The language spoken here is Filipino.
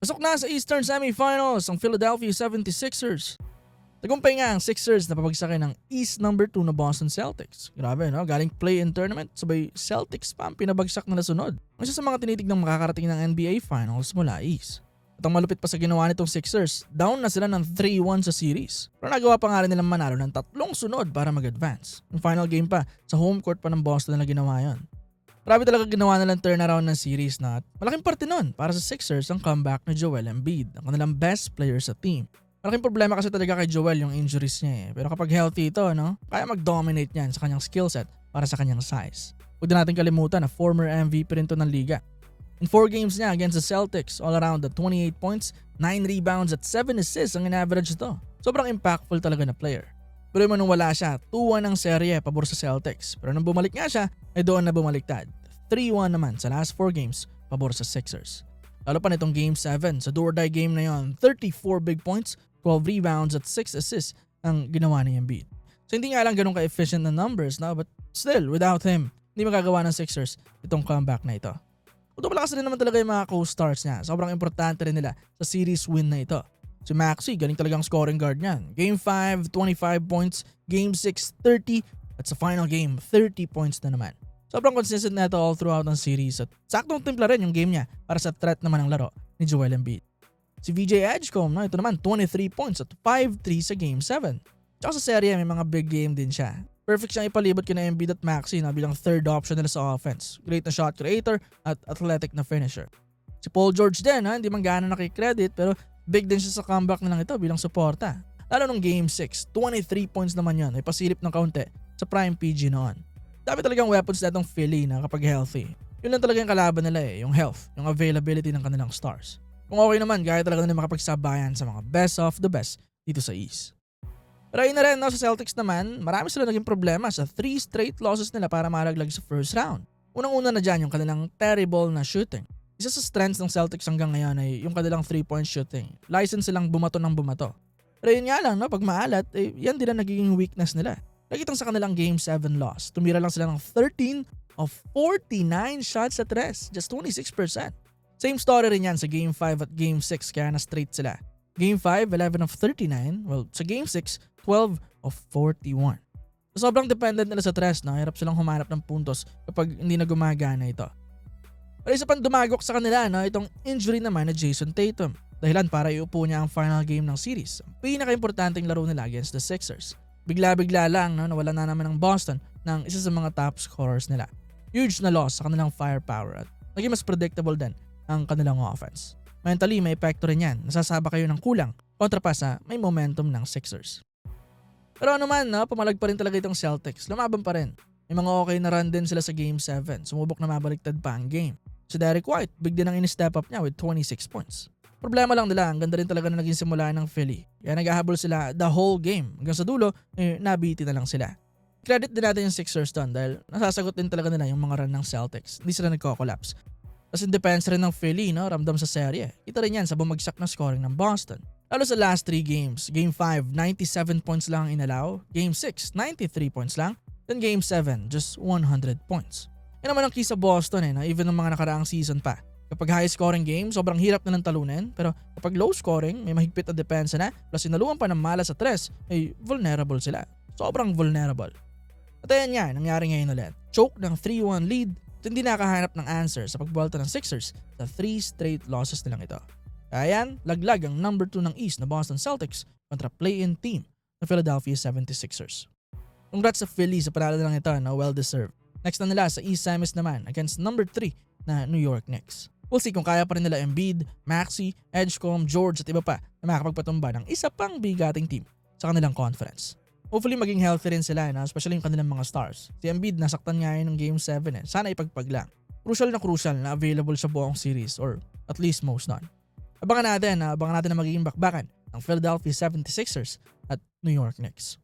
Pasok na sa Eastern Semifinals ang Philadelphia 76ers. Tagumpay nga ang Sixers na papagsakin ng East number 2 na Boston Celtics. Grabe no, galing play-in tournament, sabay Celtics pa ang pinabagsak na nasunod. Isa sa mga tinitignang makakarating ng NBA Finals mula East. At ang malupit pa sa ginawa nitong Sixers, down na sila ng 3-1 sa series. Pero nagawa pa nga rin nilang manalo ng 3 sunod para mag-advance. Yung final game pa, sa home court pa ng Boston na ginawa yon. Grabe talaga ginawa nilang turnaround ng series na at malaking parte nun para sa Sixers ang comeback ni Joel Embiid, ang kanilang best player sa team. Malaking problema kasi talaga kay Joel yung injuries niya eh. Pero kapag healthy ito, no, kaya mag-dominate niyan sa kanyang skill set para sa kanyang size. Huwag na natin kalimutan na former MVP rin to ng liga. In 4 games niya against the Celtics, all around at 28 points, 9 rebounds at 7 assists ang in-average ito. Sobrang impactful talaga na player. Pero nung wala siya, 2-1 ang serye pabor sa Celtics. Pero nung bumalik nga siya, ay doon na bumaliktad. 3-1 naman sa last 4 games pabor sa Sixers. Lalo pa nitong Game 7, sa do-or-die game na yon, 34 big points, 12 rebounds at 6 assists ang ginawa ni Embiid. So hindi nga lang ganun ka-efficient na numbers, no? But still, without him, hindi magagawa ng Sixers itong comeback na ito. Although malakas rin naman talaga yung mga co-stars niya, sobrang importante rin nila sa series win na ito. Si Maxey, galing talagang scoring guard niyan. Game 5, 25 points. Game 6, 30. At sa final game, 30 points na naman. Sobrang consistent na ito all throughout ang series at saktong timpla rin yung game niya para sa threat naman ng laro ni Joel Embiid. Si VJ Edgecombe, no, ito naman 23 points at 5-3 sa Game 7. Tsaka sa serye, may mga big game din siya. Perfect siyang ipalibot kina Embiid at Maxey na bilang third option nila sa offense. Great na shot creator at athletic na finisher. Si Paul George din, hindi man gaano nakikredit pero big din siya sa comeback nilang ito bilang suporta. Lalo nung Game 6, 23 points naman yun. Ay pasilip ng kaunti sa prime PG noon. Dami talagang weapons na itong Philly na kapag healthy. Yun lang talaga yung kalaban nila yung health, yung availability ng kanilang stars. Kung okay naman, kaya talaga nila makapagsabayan sa mga best of the best dito sa East. Pero ayun na rin, sa Celtics naman, marami sila naging problema sa 3 straight losses nila para malaglag sa first round. Unang-una na dyan yung kanilang terrible na shooting. Isa sa strengths ng Celtics hanggang ngayon ay yung kanilang 3-point shooting. License silang bumato ng bumato. Pero yun nga lang, pag maalat, yan din ang nagiging weakness nila. Nakitang sa kanilang Game 7 loss, tumira lang sila ng 13 of 49 shots sa 3, just 26%. Same story rin yan sa Game 5 at Game 6 kaya na straight sila. Game 5, 11 of 39, well sa Game 6, 12 of 41. So, sobrang dependent nila sa 3, hirap silang humanap ng puntos kapag hindi na gumagana ito. Pero isa pang dumagok sa kanila, itong injury naman na Jason Tatum. Dahilan para iupo niya ang final game ng series. Ang pinaka-importanting laro nila against the Sixers. Bigla-bigla lang nawala na naman ng Boston ng isa sa mga top scorers nila. Huge na loss sa kanilang firepower at naging mas predictable din ang kanilang offense. Mentally, may epekto rin yan. Nasasaba kayo ng kulang kontra pa sa may momentum ng Sixers. Pero ano man, pumalag pa rin talaga itong Celtics. Lumaban pa rin. May mga okay na run din sila sa Game 7. Sumubok na mabaliktad pa ang game. Si Derek White, big din ang in-step up niya with 26 points. Problema lang nila, ang ganda rin talaga na naging simula ng Philly. Kaya naghahabol sila the whole game. Hanggang sa dulo, nabiti na lang sila. Credit din natin yung Sixers doon dahil nasasagot din talaga nila yung mga run ng Celtics. Hindi sila nagko-collapse. Tapos in defense rin ng Philly, ramdam sa serye. Kita rin yan sa bumagsak na scoring ng Boston. Lalo sa last 3 games. Game 5, 97 points lang ang inalaw. Game 6, 93 points lang. Then Game 7, just 100 points. Yan naman ang key sa Boston even ng mga nakaraang season pa. Kapag high scoring game, sobrang hirap na ng talunin. Pero kapag low scoring, may mahigpit na depensa na. Plus sinaluan pa ng mala sa 3, ay vulnerable sila. Sobrang vulnerable. At ayan nga, nangyari ngayon ulit. Choke ng 3-1 lead. At hindi nakahanap ng answer sa pagbuwalta ng Sixers sa 3 straight losses nilang ito. Kaya yan, laglag ang number 2 ng East na Boston Celtics kontra play-in team ng Philadelphia 76ers. Congrats sa Philly sa panalo lang ito na well-deserved. Next na nila sa East Semis naman against number 3 na New York Knicks. We'll see kung kaya pa rin nila Embiid, Maxey, Edgecombe, George at iba pa na makakapagpatumba ng isa pang bigating team sa kanilang conference. Hopefully maging healthy rin sila especially yung kanilang mga stars. Si Embiid nasaktan nga yun ng Game 7 Sana ipagpaglang. Crucial na available sa buong series or at least most nun. Abangan natin na magiging bakbakan ng Philadelphia 76ers at New York Knicks.